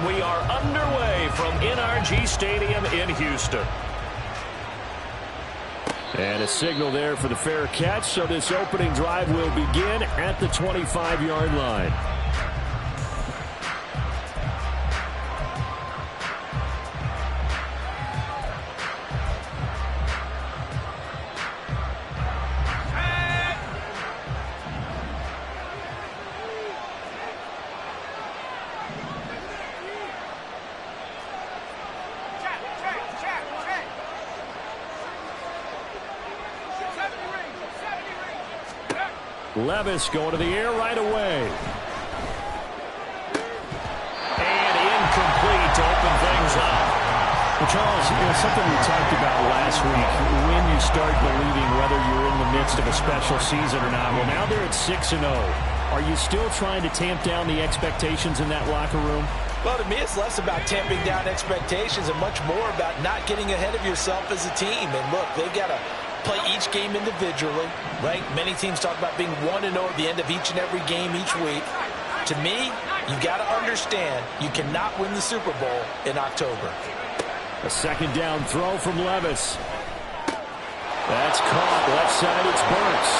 and we are underway from NRG Stadium in Houston. And a signal there for the fair catch, so this opening drive will begin at the 25-yard line. Levis going to the air right away. And incomplete to open things up. Well, Charles, something we talked about last week, when you start believing whether you're in the midst of a special season or not. Well, now they're at 6-0. Are you still trying to tamp down the expectations in that locker room? Well, to me, it's less about tamping down expectations and much more about not getting ahead of yourself as a team. And look, they've got to play each game individually, right? Many teams talk about being 1-0 at the end of each and every game each week. To me, you've got to understand you cannot win the Super Bowl in October. A second down throw from Levis. That's caught. Left side, it's Burks.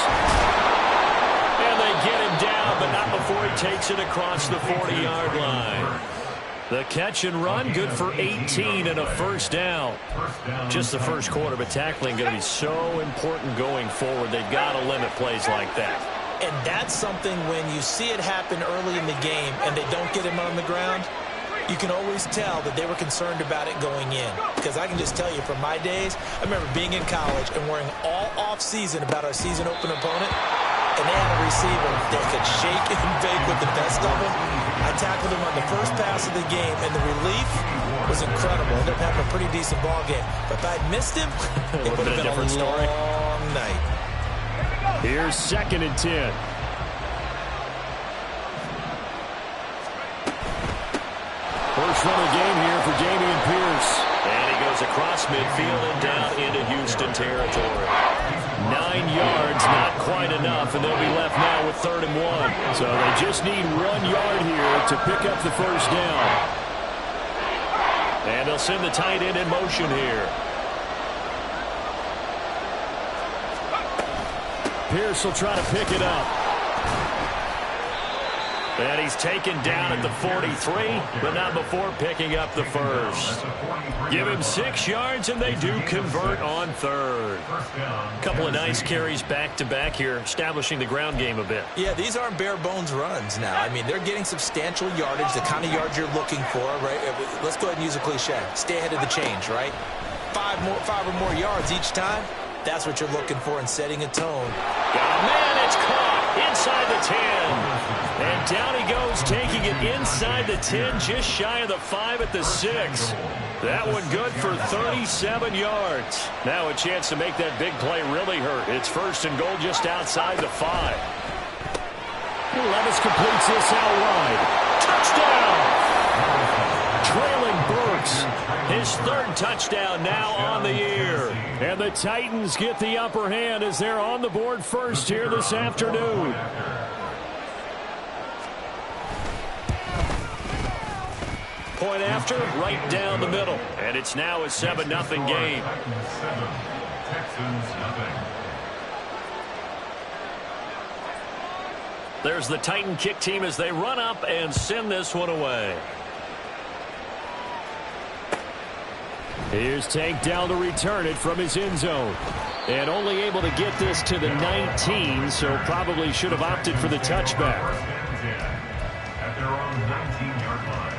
And they get him down, but not before he takes it across the 40-yard line. The catch and run, good for 18 and a first down. Just the first quarter, but tackling going to be so important going forward. They've got to limit plays like that. And that's something when you see it happen early in the game and they don't get him on the ground, you can always tell that they were concerned about it going in. Because I can just tell you from my days, I remember being in college and worrying all off-season about our season opener opponent. And they had a receiver that could shake and bake with the best of them. I tackled him on the first pass of the game, and the relief was incredible. Ended up having a pretty decent ball game. But if I'd missed him, it would have been a long night. Here's 2nd and 10. First run of the game here for Dameon Pierce. And he goes across midfield and down into Houston territory. 9 yards, not quite enough, and they'll be left now with 3rd and 1. So they just need 1 yard here to pick up the first down. And they'll send the tight end in motion here. Pierce will try to pick it up. And he's taken down at the 43, but not before picking up the first. Give him 6 yards, and they do convert on 3rd. Couple of nice carries back-to-back here, establishing the ground game a bit. Yeah, these aren't bare-bones runs now. I mean, they're getting substantial yardage, the kind of yards you're looking for, right? Let's go ahead and use a cliche. Stay ahead of the change, right? 5 or more yards each time. That's what you're looking for in setting a tone. Man, it's caught inside the 10. And down he goes, taking it inside the 10, just shy of the 5 at the 6. That one good for 37 yards. Now a chance to make that big play really hurt. It's 1st and goal just outside the 5. Levis completes this out wide. Touchdown! Trailing Burks. His 3rd touchdown now on the year. And the Titans get the upper hand as they're on the board first here this afternoon. Point after, right down the middle. And it's now a 7-0 game. There's the Titan kick team as they run up and send this one away. Here's Tank down to return it from his end zone. And only able to get this to the 19, so probably should have opted for the touchback. At their own 19-yard line.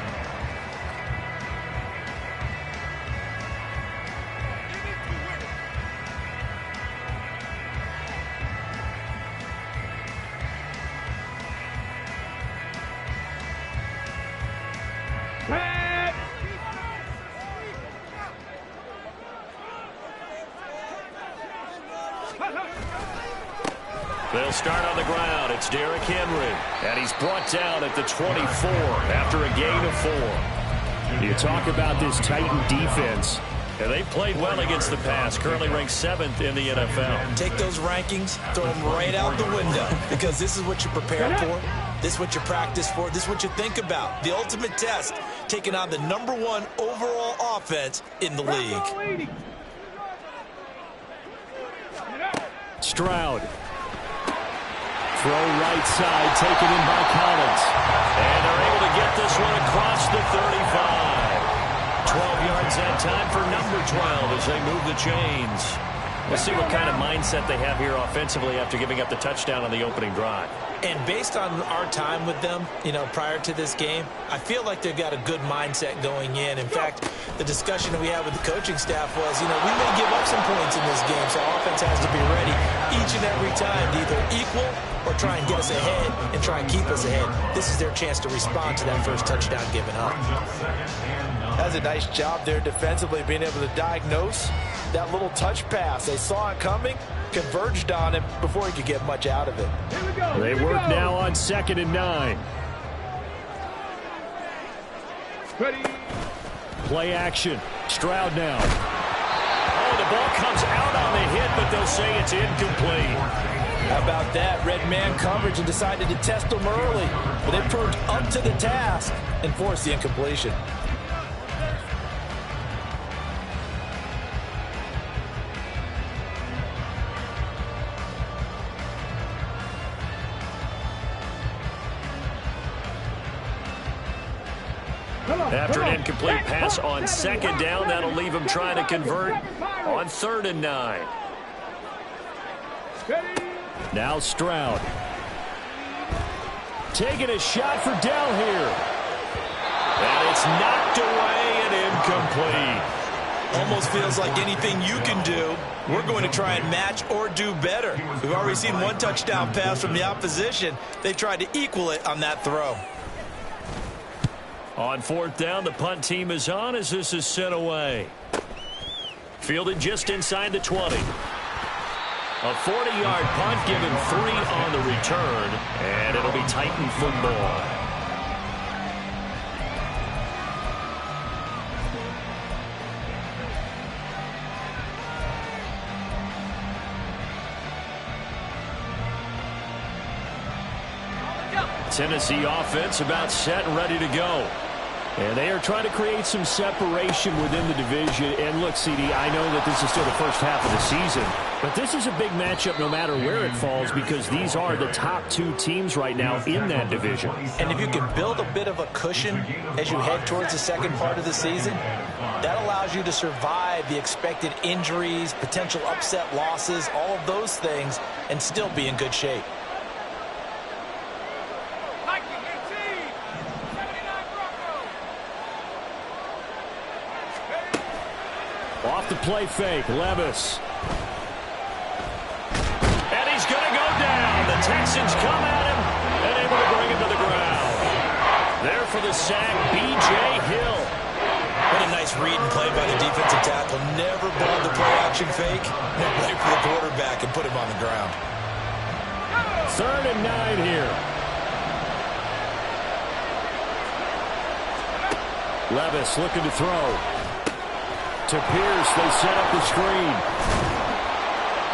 They'll start on the ground. It's Derrick Henry. And he's brought down at the 24 after a gain of 4. You talk about this Titan defense. And they played well against the pass, currently ranked 7th in the NFL. Take those rankings, throw them right out the window, because this is what you prepared for. This is what you practice for. This is what you think about. The ultimate test, taking on the #1 overall offense in the league. Stroud. Throw right side, taken in by Collins. And they're able to get this one across the 35. 12 yards that time for number 12 as they move the chains. We'll see what kind of mindset they have here offensively after giving up the touchdown on the opening drive. And based on our time with them, prior to this game, I feel like they've got a good mindset going in. In fact, the discussion that we had with the coaching staff was, we may give up some points in this game, so offense has to be ready each and every time to either equal or try and get us ahead and try and keep us ahead. This is their chance to respond to that first touchdown given up. That's a nice job there defensively, being able to diagnose that little touch pass. They saw it coming, converged on him before he could get much out of it. They work now on 2nd and 9. Ready. Play action. Stroud now. Oh, the ball comes out on the hit, but they'll say it's incomplete. How about that? Red man coverage and decided to test him early. But they proved up to the task and forced the incompletion. After an incomplete pass on 2nd down, that'll leave him trying to convert on 3rd and 9. Now Stroud. Taking a shot for Dell here. And it's knocked away and incomplete. Almost feels like anything you can do, we're going to try and match or do better. We've already seen one touchdown pass from the opposition. They tried to equal it on that throw. On 4th down, the punt team is on as this is sent away. Fielded just inside the 20. A 40-yard punt, given 3 on the return, and it'll be Titan football. Tennessee offense about set and ready to go. And they are trying to create some separation within the division. And look, CD, I know that this is still the first half of the season, but this is a big matchup no matter where it falls, because these are the top 2 teams right now in that division. And if you can build a bit of a cushion as you head towards the second part of the season, that allows you to survive the expected injuries, potential upset losses, all of those things, and still be in good shape. Off the play fake, Levis. And he's going to go down. The Texans come at him and able to bring him to the ground. There for the sack, B.J. Hill. What a nice read and play by the defensive tackle. Never balled the play action fake. Went right for the quarterback and put him on the ground. 3rd and 9 here. Levis looking to throw. To Pierce, they set up the screen.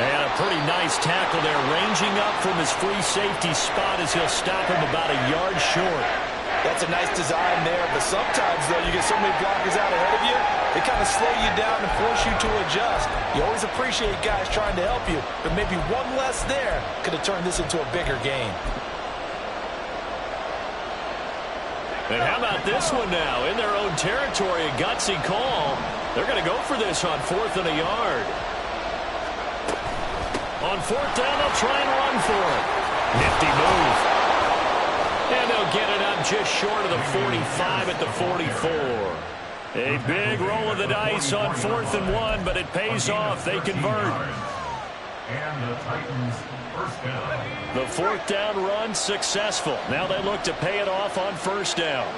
And a pretty nice tackle there, ranging up from his free safety spot as he'll stop him about a yard short. That's a nice design there, but sometimes, though, you get so many blockers out ahead of you, they kind of slow you down and force you to adjust. You always appreciate guys trying to help you, but maybe one less there could have turned this into a bigger game. And how about this one now? In their own territory, a gutsy call. They're going to go for this on 4th and a yard. On 4th down, they'll try and run for it. Nifty move. And they'll get it up just short of the 45 at the 44. A big roll of the dice on 4th and 1, but it pays off. They convert. And the Titans first down. The 4th down run successful. Now they look to pay it off on 1st down.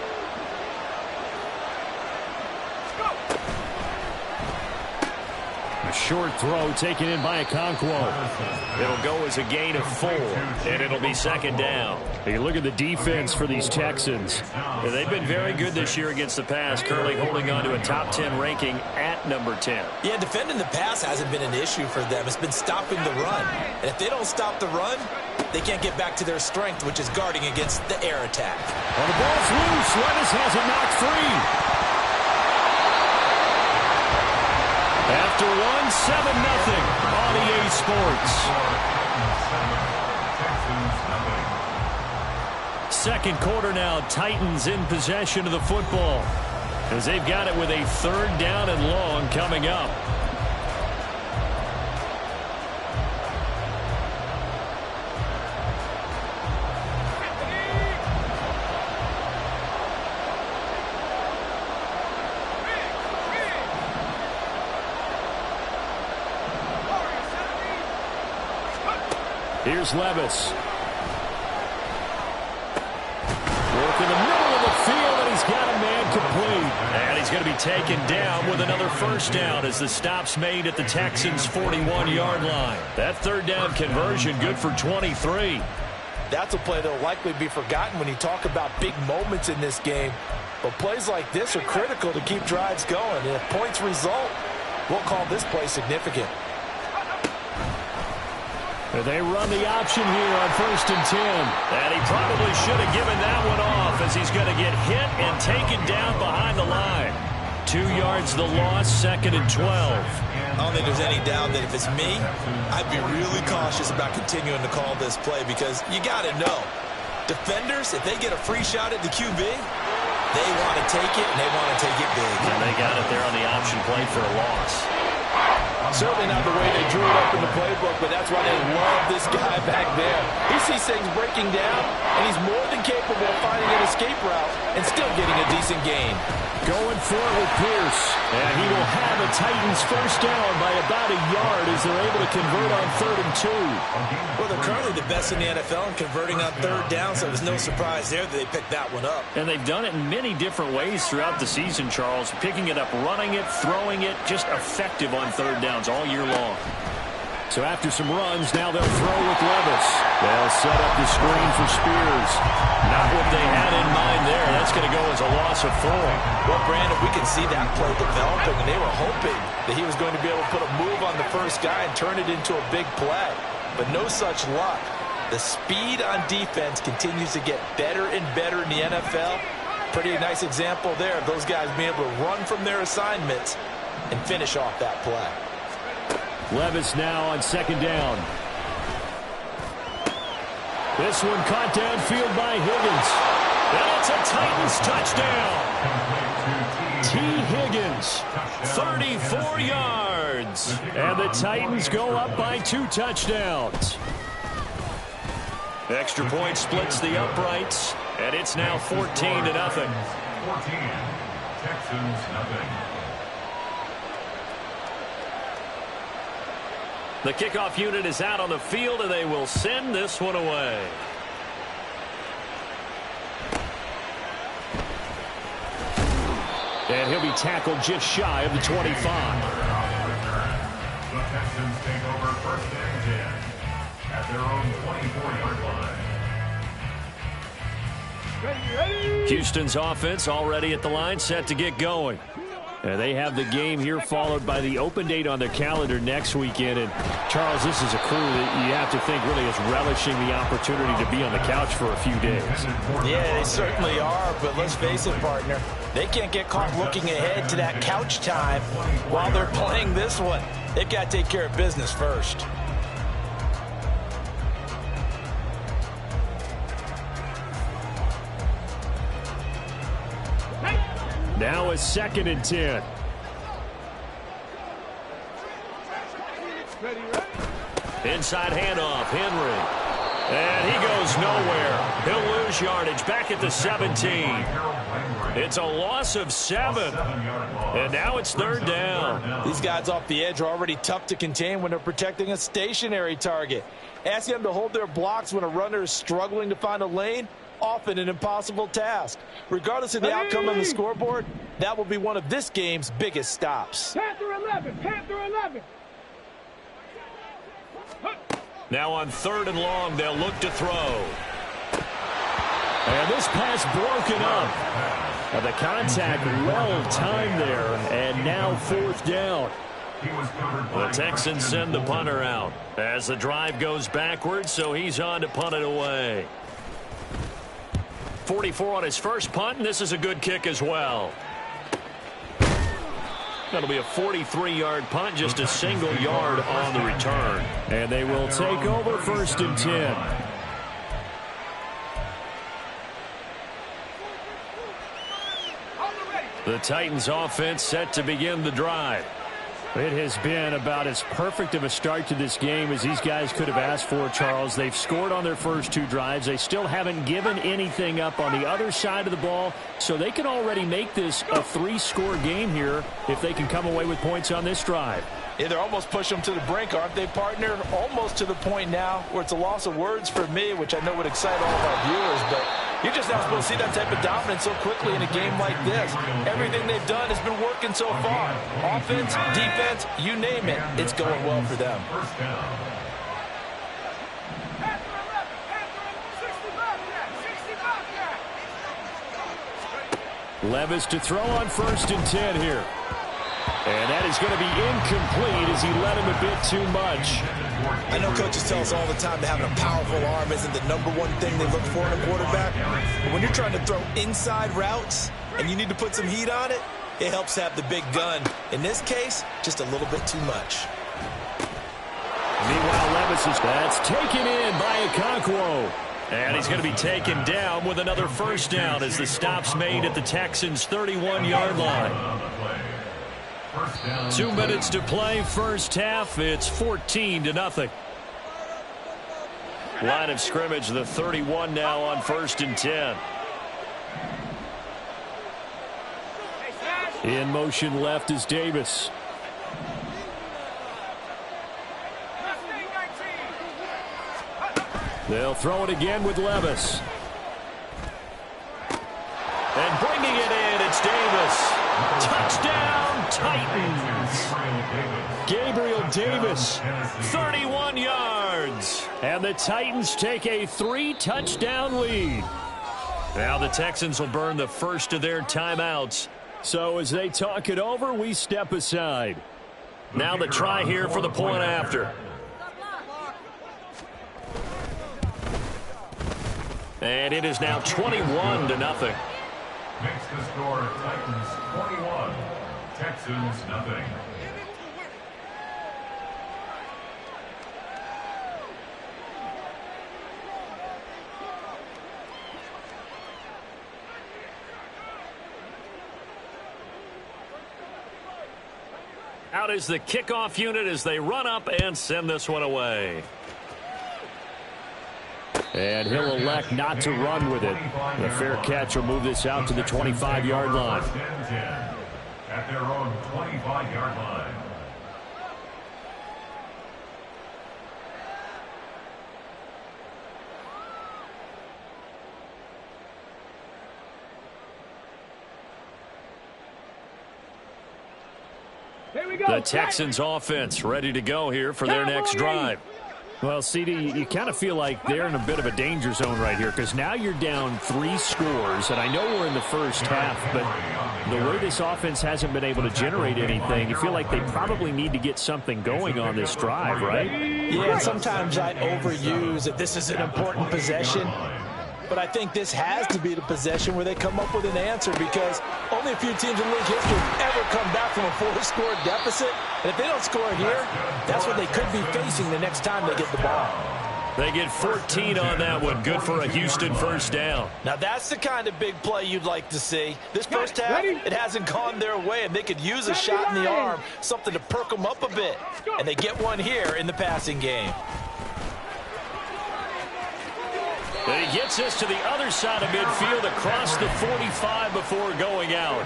A short throw taken in by Okonkwo. It'll go as a gain of 4, and it'll be second down. You look at the defense for these Texans. They've been very good this year against the pass, currently holding on to a top 10 ranking at number 10. Yeah, defending the pass hasn't been an issue for them. It's been stopping the run. And if they don't stop the run, they can't get back to their strength, which is guarding against the air attack. Well, the ball's loose. Levis has it knocked free. After one, 7-0 on EA Sports. Second quarter now, Titans in possession of the football as they've got it with a 3rd down and long coming up. Here's Levis. Work in the middle of the field, and he's got a man complete. And he's going to be taken down with another 1st down as the stop's made at the Texans' 41-yard line. That 3rd down conversion good for 23. That's a play that will likely be forgotten when you talk about big moments in this game. But plays like this are critical to keep drives going. And if points result, we'll call this play significant. They run the option here on 1st and 10. And he probably should have given that one off as he's going to get hit and taken down behind the line. 2 yards the loss, 2nd and 12. I don't think there's any doubt that if it's me, I'd be really cautious about continuing to call this play because you got to know, defenders, if they get a free shot at the QB, they want to take it, and they want to take it big. And they got it there on the option play for a loss. Certainly not the way they drew it up in the playbook, but that's why they love this guy back there. He sees things breaking down, and he's more than capable of finding an escape route and still getting a decent gain. Going for it with Pierce. And he will have a Titans 1st down by about a yard as they're able to convert on 3rd and 2. Well, they're currently the best in the NFL in converting on 3rd down, so it was no surprise there that they picked that one up. And they've done it in many different ways throughout the season, Charles. Picking it up, running it, throwing it, just effective on 3rd downs all year long. So after some runs, now they'll throw with Levis. They'll set up the screen for Spears. Not what they had in mind there. That's going to go as a loss of 4. Well, Brandon, we can see that play developing, and they were hoping that he was going to be able to put a move on the 1st guy and turn it into a big play. But no such luck. The speed on defense continues to get better and better in the NFL. Pretty nice example there of those guys being able to run from their assignments and finish off that play. Levis now on 2nd down. This one caught downfield by Higgins. And it's a Titans touchdown. T. Higgins, 34 yards. And the Titans go up by 2 touchdowns. Extra point splits the uprights, and it's now 14-0. 14. Texans nothing. The kickoff unit is out on the field, and they will send this one away. And he'll be tackled just shy of the 25. The Texans take over 1st and 10 at their own 24-yard line. Houston's offense already at the line, set to get going. And they have the game here followed by the open date on their calendar next weekend. And, Charles, this is a crew that you have to think really is relishing the opportunity to be on the couch for a few days. Yeah, they certainly are, but let's face it, partner. They can't get caught looking ahead to that couch time while they're playing this one. They've got to take care of business first. Now a 2nd and 10. Inside handoff, Henry. And he goes nowhere. He'll lose yardage back at the 17. It's a loss of 7. And now it's 3rd down. These guys off the edge are already tough to contain when they're protecting a stationary target. Asking them to hold their blocks when a runner is struggling to find a lane, often an impossible task. Regardless of the outcome on the scoreboard, that will be one of this game's biggest stops. Panther 11, Panther 11. Now on 3rd and long, they'll look to throw. And this pass broken up. The contact well timed there, and now 4th down. The Texans send the punter out as the drive goes backwards, so he's on to punt it away. 44 on his first punt, and this is a good kick as well. That'll be a 43-yard punt, just a single yard on the return. And they will take over 1st and 10. The Titans offense set to begin the drive. It has been about as perfect of a start to this game as these guys could have asked for, Charles. They've scored on their first 2 drives. They still haven't given anything up on the other side of the ball, so they can already make this a 3-score game here if they can come away with points on this drive. Yeah, they're almost pushing them to the brink, aren't they, partner? Almost to the point now where it's a loss of words for me, which I know would excite all of our viewers, but you're just not supposed to see that type of dominance so quickly in a game like this. Everything they've done has been working so far. Offense, defense, you name it, it's going well for them. Levis to throw on 1st and 10 here. And that is going to be incomplete as he led him a bit too much. I know coaches tell us all the time that having a powerful arm isn't the #1 thing they look for in a quarterback. But when you're trying to throw inside routes and you need to put some heat on it, it helps have the big gun. In this case, just a little bit too much. Meanwhile, Levis is that's taken in by Okonkwo. And he's going to be taken down with another 1st down as the stop's made at the Texans' 31-yard line. 2 minutes to play, first half. It's 14-0. Line of scrimmage, the 31 now on 1st and 10. In motion left is Davis. They'll throw it again with Levis. And bringing it in, it's Davis. Touchdown, Titans. Gabriel Davis. 31 yards. And the Titans take a 3-touchdown lead. Now the Texans will burn the first of their timeouts. So as they talk it over, we step aside. Now the try here for the point after. And it is now 21-0. Makes the score Titans 21, Texans nothing. Out is the kickoff unit as they run up and send this one away. And he'll elect not to run with it. The fair catch will move this out to the 25-yard line. At their own 25-yard line. The Texans offense ready to go here for their next drive. Well, CD, you kind of feel like they're in a bit of a danger zone right here because now you're down 3 scores, and I know we're in the first half, but the way this offense hasn't been able to generate anything, you feel like they probably need to get something going on this drive, right? Yeah, and sometimes I overuse that this is an important possession. But I think this has to be the possession where they come up with an answer because only a few teams in league history have ever come back from a 4-score deficit. And if they don't score here, that's what they could be facing the next time they get the ball. They get 14 on that one. Good for a Houston first down. Now that's the kind of big play you'd like to see. This first half, it hasn't gone their way, and they could use a shot in the arm, something to perk them up a bit. And they get one here in the passing game. And he gets us to the other side of midfield across the 45 before going out.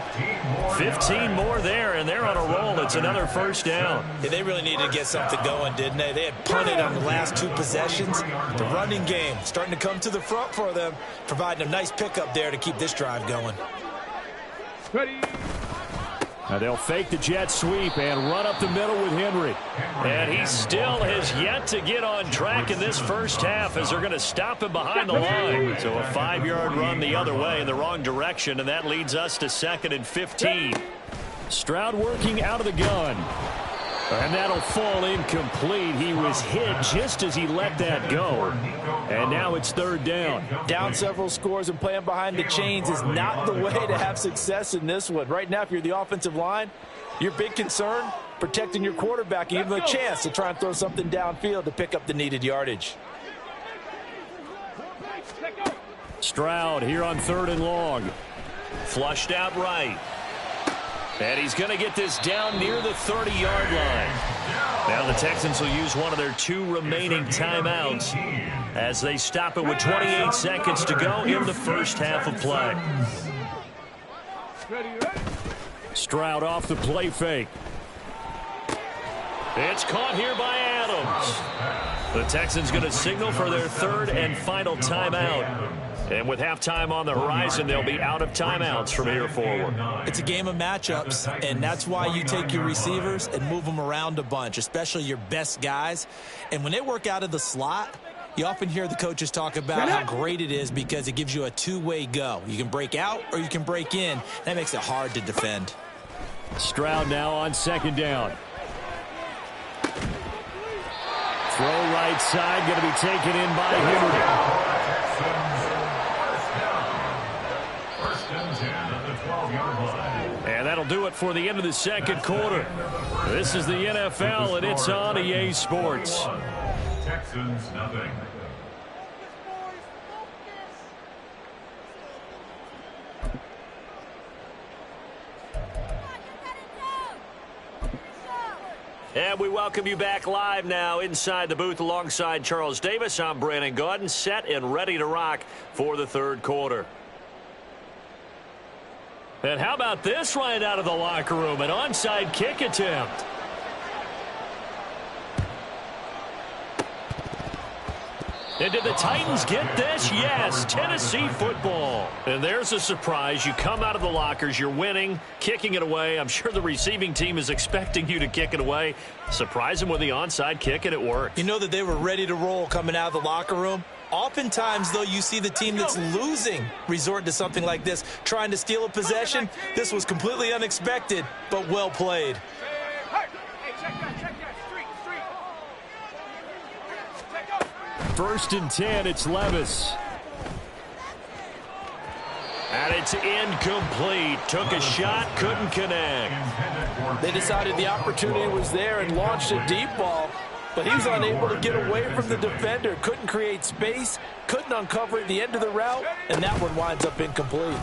15 more there, and they're on a roll. It's another first down. Yeah, they really needed to get something going, didn't they? They had punted on the last 2 possessions. The running game starting to come to the front for them, providing a nice pickup there to keep this drive going. They'll fake the jet sweep and run up the middle with Henry. And he still has yet to get on track in this first half as they're going to stop him behind the line. So a 5-yard run the other way in the wrong direction, and that leads us to 2nd and 15. Stroud working out of the gun. And that'll fall incomplete. He was hit just as he let that go. And now it's 3rd down. Down several scores and playing behind the chains is not the way to have success in this one. Right now, if you're the offensive line, your big concern, protecting your quarterback, and even a chance to try and throw something downfield to pick up the needed yardage. Stroud here on 3rd and long. Flushed out right. And he's going to get this down near the 30-yard line. Now the Texans will use one of their 2 remaining timeouts as they stop it with 28 seconds to go in the first half of play. Stroud off the play fake. It's caught here by Adams. The Texans going to signal for their 3rd and final timeout. And with halftime on the horizon, they'll be out of timeouts from here forward. It's a game of matchups, and that's why you take your receivers and move them around a bunch, especially your best guys. And when they work out of the slot, you often hear the coaches talk about how great it is because it gives you a 2-way go. You can break out or you can break in. That makes it hard to defend. Stroud now on 2nd down. Throw right side, going to be taken in by Henry. And that'll do it for the end of the 2nd quarter. This is the NFL, and it's on EA Sports. Texans nothing. And we welcome you back live now inside the booth alongside Charles Davis. I'm Brandon Gaudin, set and ready to rock for the 3rd quarter. And how about this right out of the locker room? An onside kick attempt. And did the Titans get this? Yes, Tennessee football. And there's a surprise. You come out of the lockers, you're winning, kicking it away. I'm sure the receiving team is expecting you to kick it away. Surprise them with the onside kick, and it worked. You know that they were ready to roll coming out of the locker room. Oftentimes, though, you see the team that's losing resort to something like this, trying to steal a possession. This was completely unexpected, but well played. First and 10, it's Levis. And it's incomplete. Took a shot, couldn't connect. They decided the opportunity was there and launched a deep ball, but he was unable to get away from the defender. Couldn't create space, couldn't uncover at the end of the route, and that one winds up incomplete.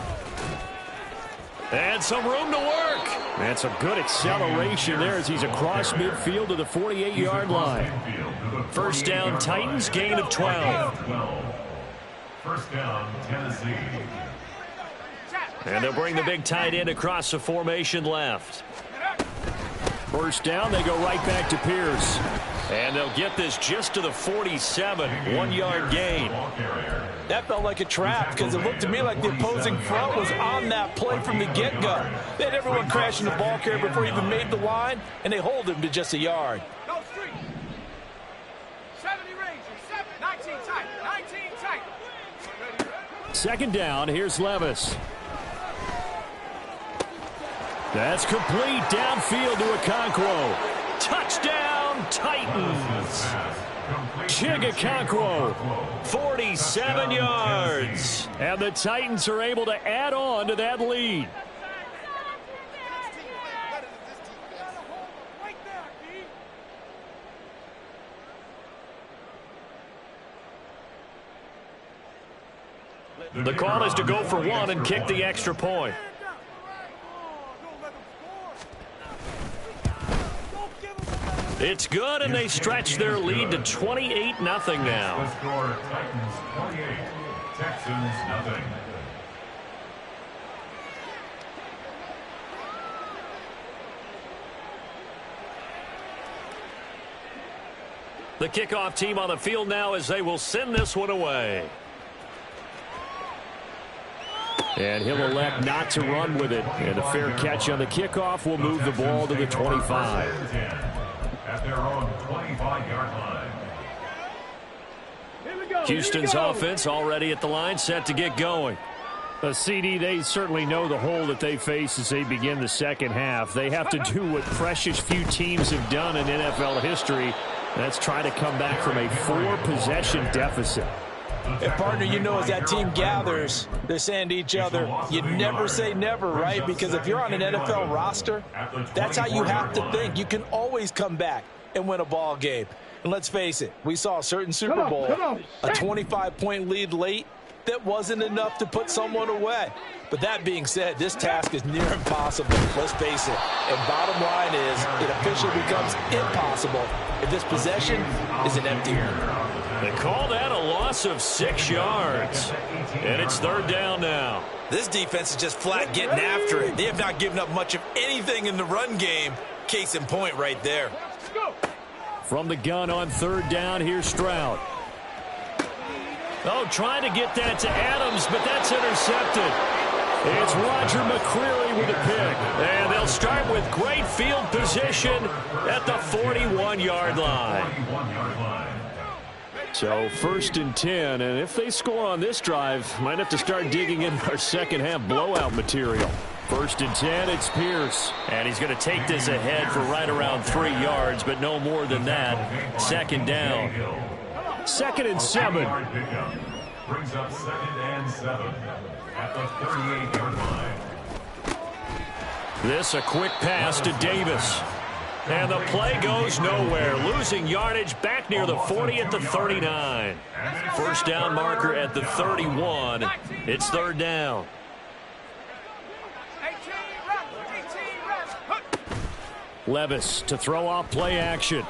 And some room to work. And some good acceleration there as he's across midfield to the 48-yard line. First down, Titans, gain of 12. First down, Tennessee. And they'll bring the big tight end across the formation left. First down, they go right back to Pierce. And they'll get this just to the 47, 1-yard gain. That felt like a trap because it looked to me like the opposing front was on that play from the get-go. They had everyone crashing the ball carrier before he even made the line, and they hold him to just a yard. Go street. 70 Rangers, 19 tight, 19 tight. Second down, here's Levis. That's complete downfield to Okonkwo. Touchdown, Titans. Okonkwo, 47 yards. and the Titans are able to add on to that lead. The call is to go for one and kick the extra point. It's good, and they stretch their lead to 28-0 now. The score, Titans 28, Texans nothing. The kickoff team on the field now as they will send this one away. And he'll elect not to run with it. And a fair catch on the kickoff will move the ball to the 25. At their own 25-yard line. Houston's offense already at the line, set to get going. CD, they certainly know the hole that they face as they begin the second half. They have to do what precious few teams have done in NFL history. That's try to come back from a 4-possession deficit. And, partner, you know, as that team gathers, they're saying to each other, you never say never, right? Because if you're on an NFL roster, that's how you have to think. You can always come back and win a ball game. And let's face it, we saw a certain Super Bowl, a 25-point lead late, that wasn't enough to put someone away. But that being said, this task is near impossible. Let's face it. And bottom line is, it officially becomes impossible if this possession is an empty one. They call that a loss of 6 yards. And it's third down now. This defense is just flat getting after it. They have not given up much of anything in the run game. Case in point right there. From the gun on third down, here's Stroud. Oh, trying to get that to Adams, but that's intercepted. It's Roger McCreary with a pick. And they'll start with great field position at the 41-yard line. So first and 10, and if they score on this drive, might have to start digging in our second half blowout material. First and 10, it's Pierce. And he's going to take this ahead for right around 3 yards, but no more than that. Second down. Second and 7. Brings up 2nd and 7 at the 38-yard line. This a quick pass to Davis. And the play goes nowhere. Losing yardage back near the 40 at the 39. First down marker at the 31. It's third down. Levis to throw off play action.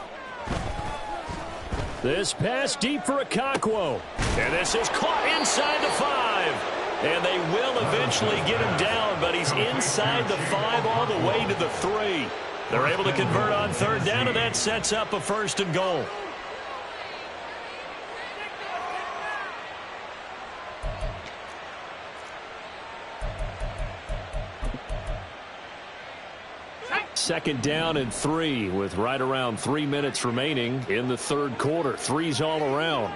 This pass deep for Okonkwo. And this is caught inside the 5. And they will eventually get him down, but he's inside the 5 all the way to the 3. They're able to convert on third down, and that sets up a first and goal. Second down and 3 with right around 3 minutes remaining in the third quarter. Threes all around.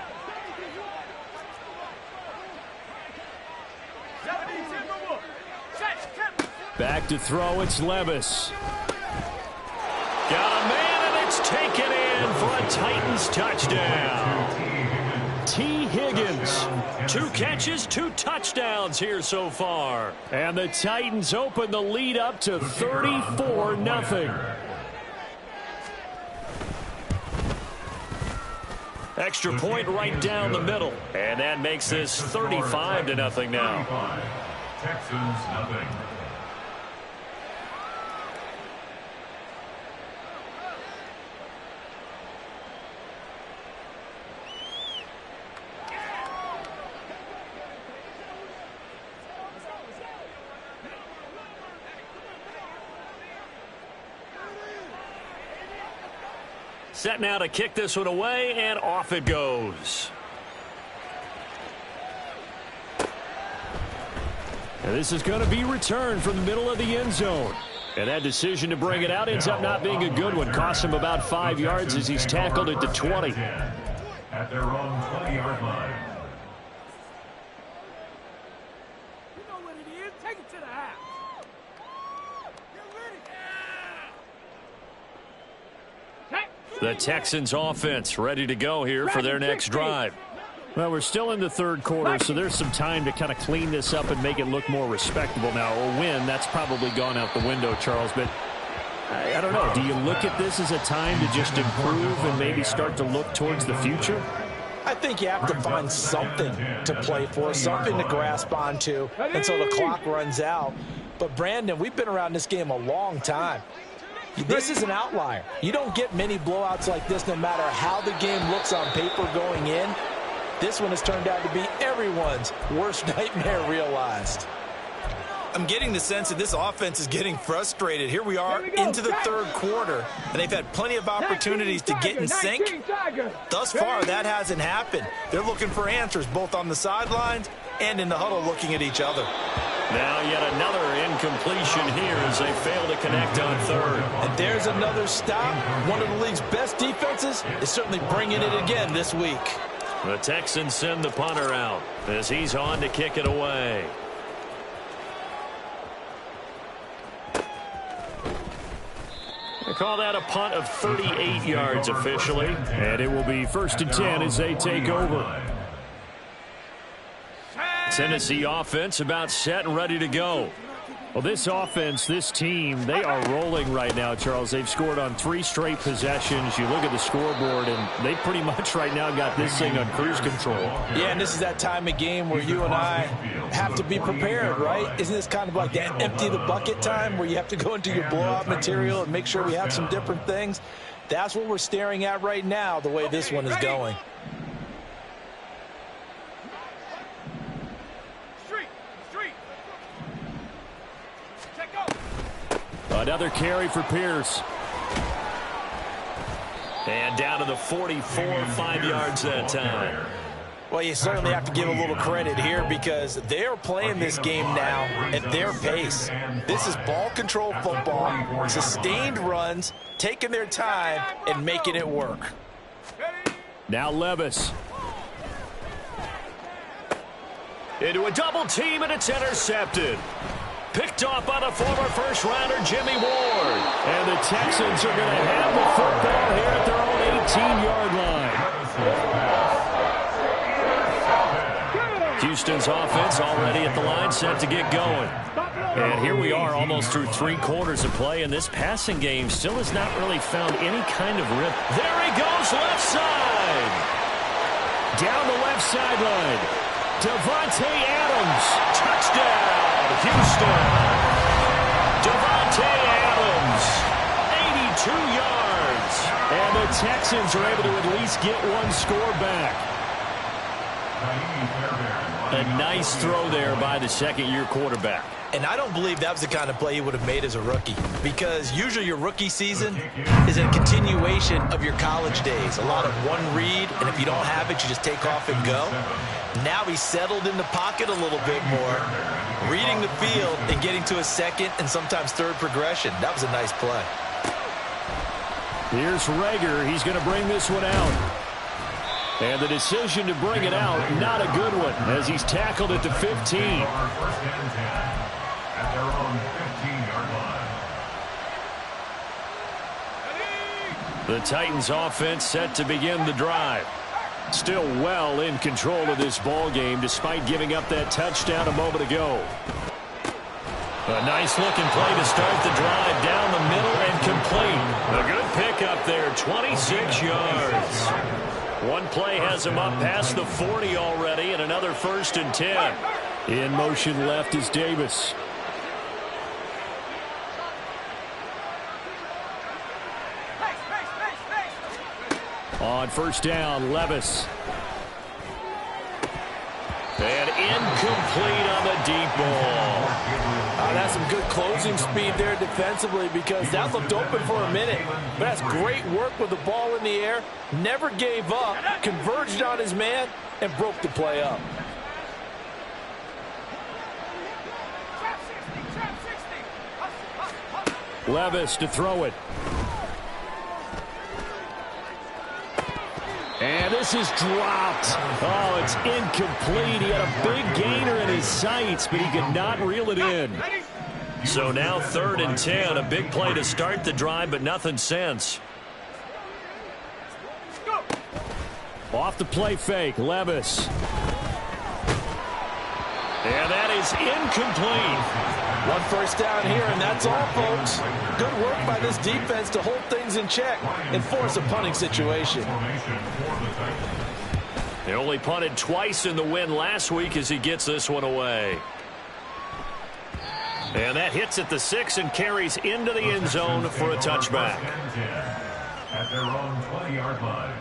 Back to throw, it's Levis. Got a man, and it's taken in for a Titans touchdown. T. Higgins, 2 catches, 2 touchdowns here so far. And the Titans open the lead up to 34-0. Extra point right down the middle. And that makes this 35-0 now. Texans nothing. Set now to kick this one away, and off it goes. And this is going to be returned from the middle of the end zone. And that decision to bring it out ends up not being a good one. Costs him about 5 yards as he's tackled at the 20. At their own 20-yard line. You know what it is. Take it to the house. The Texans offense ready to go here for their next drive. Well, we're still in the third quarter, so there's some time to kind of clean this up and make it look more respectable now. A win, that's probably gone out the window, Charles, but I don't know. Do you look at this as a time to just improve and maybe start to look towards the future? I think you have to find something to play for, something to grasp onto until the clock runs out. But, Brandon, we've been around this game a long time. This is an outlier. You don't get many blowouts like this no matter how the game looks on paper going in. This one has turned out to be everyone's worst nightmare realized. I'm getting the sense that this offense is getting frustrated. Here we are into the third quarter, and they've had plenty of opportunities to get in sync. Thus far, that hasn't happened. They're looking for answers both on the sidelines and in the huddle looking at each other. Now yet another incompletion here as they fail to connect on third. And there's another stop. One of the league's best defenses is certainly bringing it again this week. The Texans send the punter out as he's on to kick it away. They call that a punt of 38 yards officially. And it will be 1st and 10 as they take over. Tennessee offense about set and ready to go. Well, this offense, this team, they are rolling right now, Charles. They've scored on 3 straight possessions. You look at the scoreboard, and they pretty much right now got this thing on cruise control. Yeah, and this is that time of game where you and I have to be prepared, right? Isn't this kind of like that empty the bucket time where you have to go into your blowout material and make sure we have some different things? That's what we're staring at right now, the way this one is going. Another carry for Pierce. And down to the 44, 5 yards that time. Well, you certainly have to give a little credit here because they're playing this game now at their pace. This is ball control football, sustained runs, taking their time and making it work. Now Levis. Into a double team, and it's intercepted. Picked off by the former first-rounder Jimmy Ward. And the Texans are going to have the football here at their own 18-yard line. Houston's offense already at the line, set to get going. And here we are almost through 3 quarters of play, and this passing game still has not really found any kind of rip. There he goes, left side. Down the left sideline. Devontae Adams. Touchdown, Houston. Devontae Adams, 82 yards. And the Texans are able to at least get one score back. A nice throw there by the second-year quarterback. And I don't believe that was the kind of play he would have made as a rookie because usually your rookie season is a continuation of your college days. A lot of one read, and if you don't have it, you just take off and go. Now he's settled in the pocket a little bit more, reading the field and getting to a second and sometimes third progression. That was a nice play. Here's Rager. He's going to bring this one out. And the decision to bring it out, not a good one, as he's tackled at the 15. At their own 15-yard line. The Titans offense set to begin the drive. Still well in control of this ball game despite giving up that touchdown a moment ago. A nice-looking play to start the drive down the middle and complete. A good pickup there, 26 yards. One play has him up past the 40 already, and another 1st and 10. In motion left is Davis. On 1st down, Levis. And incomplete on the deep ball. That's some good closing speed there defensively because that looked open for a minute. But that's great work with the ball in the air. Never gave up, converged on his man, and broke the play up. Levis to throw it. And this is dropped. Oh, it's incomplete. He had a big gainer in his sights, but he could not reel it in. So now 3rd and 10. A big play to start the drive, but nothing since. Off the play fake, Levis. And that is incomplete. 1 first down here, and that's all, folks. Good work by this defense to hold things in check and force a punting situation. They only punted twice in the win last week as he gets this one away. And that hits at the 6 and carries into the end zone for a touchback. At their own 20-yard line.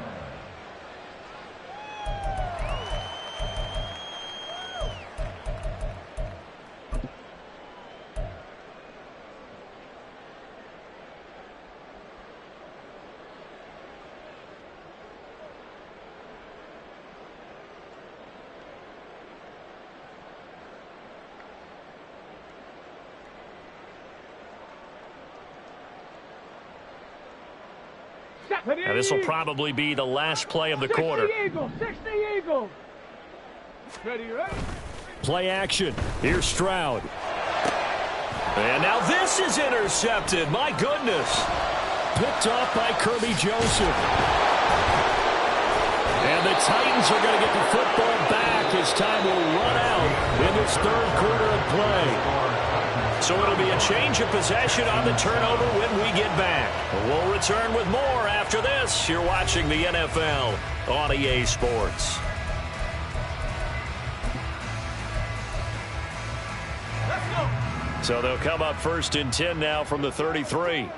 Now, this will probably be the last play of the quarter. 60 Eagles. Ready? Play action. Here's Stroud. And now this is intercepted. My goodness. Picked off by Kirby Joseph. And the Titans are going to get the football back as time will run out in this third quarter of play. So it'll be a change of possession on the turnover when we get back. We'll return with more after this. You're watching the NFL on EA Sports. So they'll come up 1st and 10 now from the 33.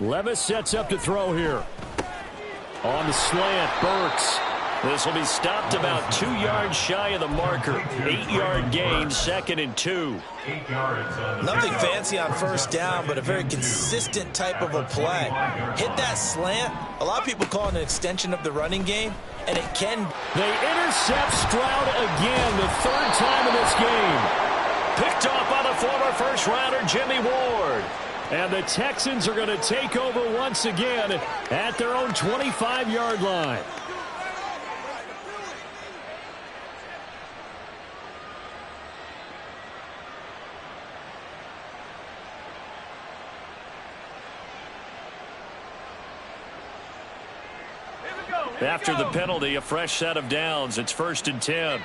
Levis sets up to throw here. On the slant, Burks. This will be stopped about 2 yards shy of the marker. 8-yard gain, 2nd and 2. 8 yards. Nothing fancy on first down, but a very consistent type of a play. Hit that slant. A lot of people call it an extension of the running game, and it can. They intercept Stroud again, the 3rd time in this game. Picked off by the former first-rounder Jimmy Ward. And the Texans are going to take over once again at their own 25-yard line. After the penalty, a fresh set of downs. It's 1st and 10.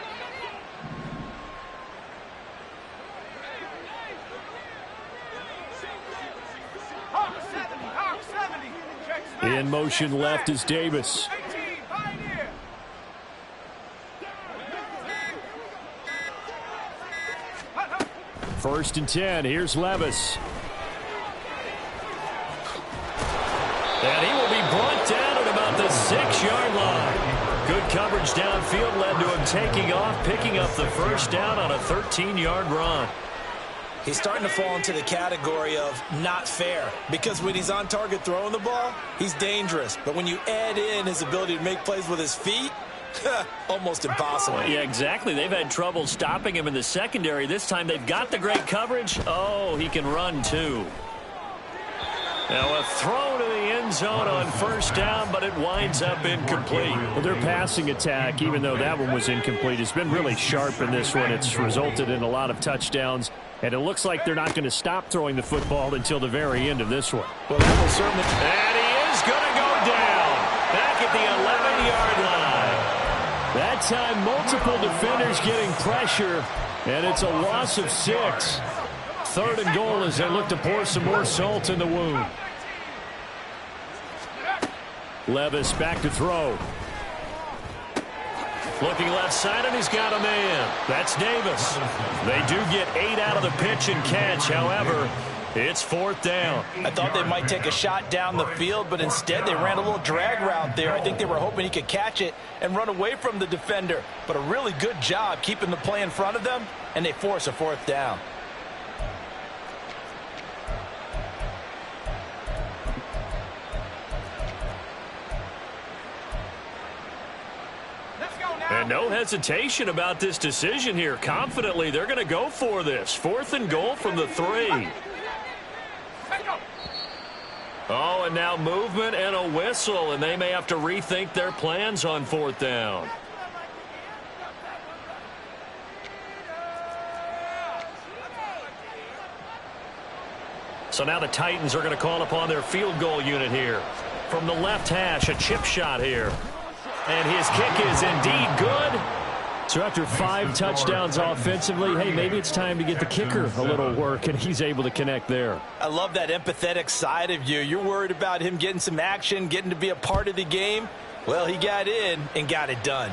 In motion left is Davis. First and 10. Here's Levis. And he will be brought down at about the 6-yard line. Good coverage downfield led to him taking off, picking up the first down on a 13-yard run. He's starting to fall into the category of not fair, because when he's on target throwing the ball, he's dangerous. But when you add in his ability to make plays with his feet, almost impossible. Yeah, exactly. They've had trouble stopping him in the secondary. This time they've got the great coverage. Oh, he can run too. Now a throw to the end zone on first down, but it winds up incomplete. Well, their passing attack, even though that one was incomplete, has been really sharp in this one. It's resulted in a lot of touchdowns, and it looks like they're not going to stop throwing the football until the very end of this one. Well, that will certainly. And he is going to go down back at the 11-yard line. That time, multiple defenders getting pressure, and it's a loss of 6. 3rd and goal as they look to pour some more salt in the wound. Levis back to throw. Looking left side, and he's got a man. That's Davis. They do get 8 out of the pitch and catch. However, it's 4th down. I thought they might take a shot down the field, but instead they ran a little drag route there. I think they were hoping he could catch it and run away from the defender. But a really good job keeping the play in front of them, and they force a 4th down. And no hesitation about this decision here. Confidently, they're going to go for this. 4th and goal from the 3. Oh, and now movement and a whistle, and they may have to rethink their plans on 4th down. So now the Titans are going to call upon their field goal unit here. From the left hash, a chip shot here. And his kick is indeed good. So after 5 touchdowns offensively, hey, maybe it's time to get the kicker a little work, and he's able to connect there. I love that empathetic side of you. You're worried about him getting some action, getting to be a part of the game. Well, he got in and got it done.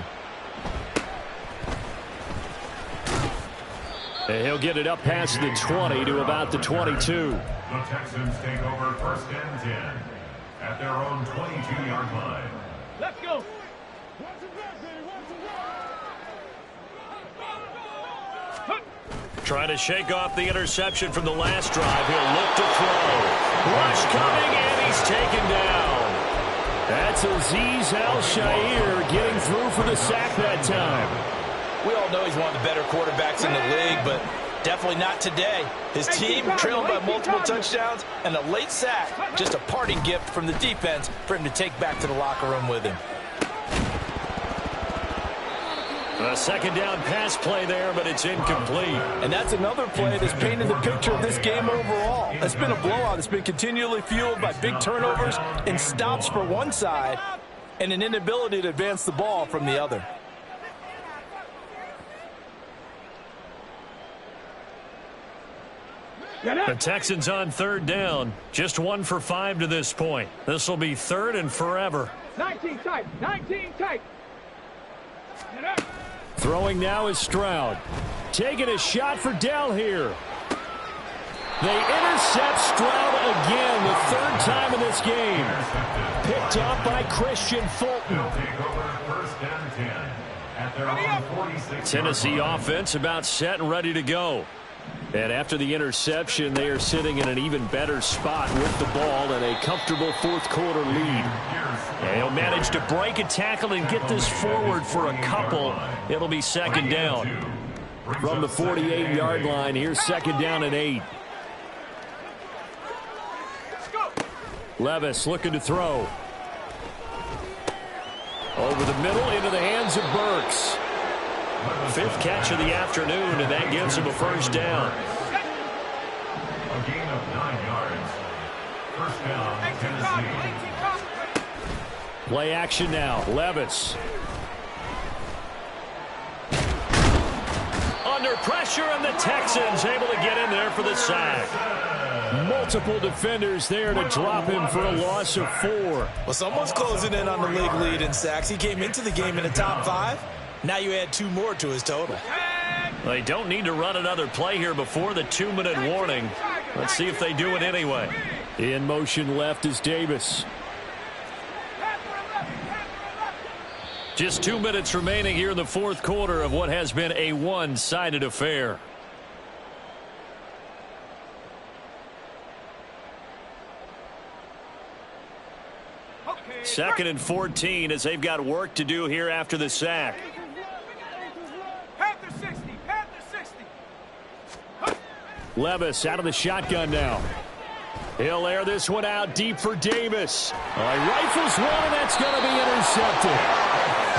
And he'll get it up past the 20 to about the 22. The Texans take over 1st and 10 at their own 22-yard line. Let's go. Trying to shake off the interception from the last drive. He'll look to throw. Rush coming, and he's taken down. That's Azeez Al-Shaair getting through for the sack that time. We all know he's one of the better quarterbacks in the league, but definitely not today. His team trailed by multiple touchdowns and a late sack. Just a parting gift from the defense for him to take back to the locker room with him. A second down pass play there, but it's incomplete. And that's another play that's painted the picture of this game overall. It's been a blowout. It's been continually fueled by big turnovers and stops for one side and an inability to advance the ball from the other. The Texans on third down. Just 1 for 5 to this point. This will be third and forever. 19 tight. 19 tight. Throwing now is Stroud. Taking a shot for Dell here. They intercept Stroud again, the third time in this game. Picked up by Christian Fulton. Tennessee offense about set and ready to go. And after the interception, they are sitting in an even better spot with the ball and a comfortable fourth quarter lead. And he'll manage to break a tackle and get this forward for a couple. It'll be second down. From the 48-yard line, here's second down and 8. Levis looking to throw. Over the middle into the hands of Burks. Fifth catch of the afternoon, and that gives him a first down. A gain of 9 yards. First down, Tennessee. Play action now. Levis. Under pressure, and the Texans able to get in there for the sack. Multiple defenders there to drop him for a loss of 4. Well, someone's closing in on the league lead in sacks. He came into the game in the top 5. Now you add 2 more to his total. They don't need to run another play here before the 2-minute warning. Let's see if they do it anyway. In motion left is Davis. Just 2 minutes remaining here in the fourth quarter of what has been a one-sided affair. Second and 14 as they've got work to do here after the sack. Panther 60. Panther 60. Levis out of the shotgun now. He'll air this one out deep for Davis. Rifles one, and that's going to be intercepted.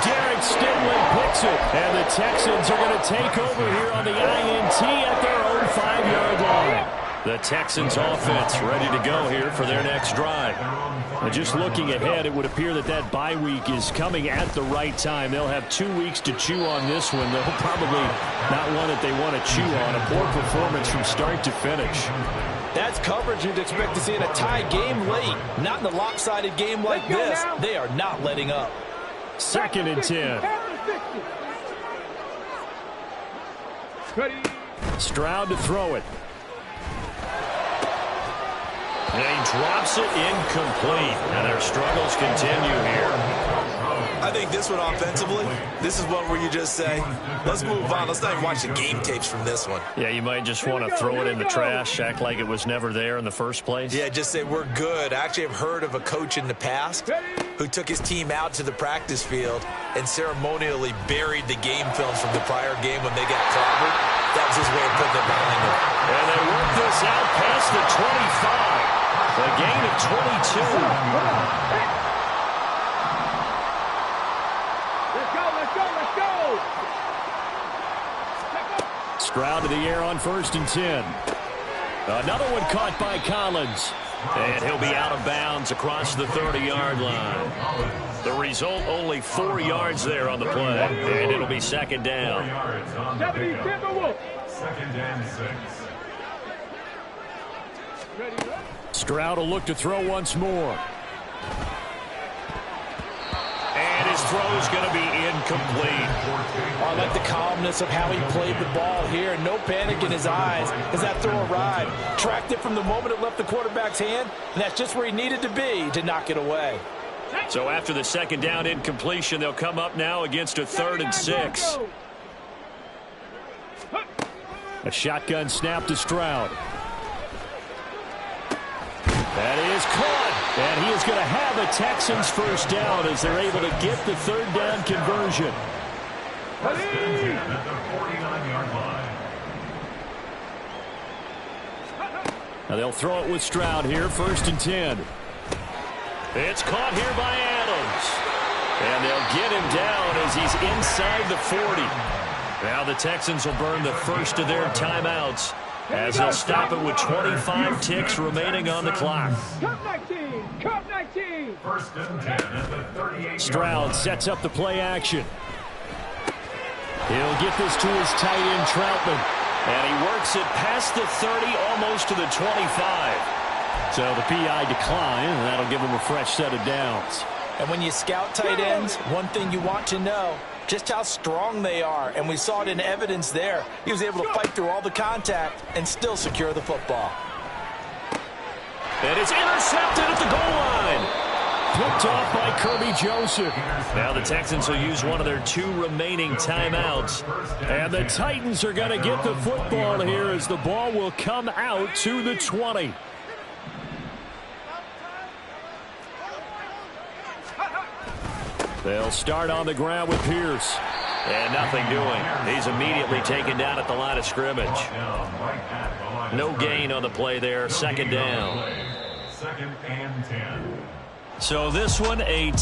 Derek Stingley picks it, and the Texans are going to take over here on the INT at their own 5-yard line. The Texans offense ready to go here for their next drive. And just looking ahead, it would appear that that bye week is coming at the right time. They'll have 2 weeks to chew on this one. They'll probably not one that they want to chew on. A poor performance from start to finish. That's coverage you'd expect to see in a tie game late. Not in a lopsided game like this. They are not letting up. Second and 10. Stroud to throw it. And he drops it incomplete. And their struggles continue here. I think this one offensively, this is one where you just say, let's move on. Let's not even watch the game tapes from this one. Yeah, you might just want to throw it in the trash, act like it was never there in the first place. Yeah, just say we're good. I actually have heard of a coach in the past who took his team out to the practice field and ceremonially buried the game film from the prior game when they got clobbered. That was his way of putting it behind them. And they work this out past the 25. A gain of 22. Stroud to the air on 1st and 10. Another one caught by Collins. And he'll be out of bounds across the 30-yard line. The result, only 4 yards there on the play. And it'll be second down. Second and 6. Stroud will look to throw once more. And his throw is going to be incomplete. Oh, I like the calmness of how he played the ball here. No panic in his eyes as that throw arrived. Tracked it from the moment it left the quarterback's hand, and that's just where he needed to be to knock it away. So after the second down incompletion, they'll come up now against a 3rd and 6. A shotgun snap to Stroud. That is caught. And he is going to have a Texans first down as they're able to get the third down conversion. First and 10 at the 49-yard line. Now they'll throw it with Stroud here, first and 10. It's caught here by Adams. And they'll get him down as he's inside the 40. Now the Texans will burn the first of their timeouts as they'll stop it with 25 ticks remaining on the clock. Cut 19! Cut 19! First and 10 at the 38-yard Stroud line. sets up the play action. He'll get this to his tight end, Troutman. And he works it past the 30, almost to the 25. So the PI decline, and that'll give him a fresh set of downs. And when you scout tight ends, one thing you want to know, just how strong they are. And we saw it in evidence there. He was able to fight through all the contact and still secure the football. And it's intercepted at the goal line. Picked off by Kirby Joseph. Now the Texans will use one of their 2 remaining timeouts. And the Titans are going to get the football here as the ball will come out to the 20. They'll start on the ground with Pierce. And nothing doing. He's immediately taken down at the line of scrimmage. No gain on the play there. Second down. Second and 10. So this one, a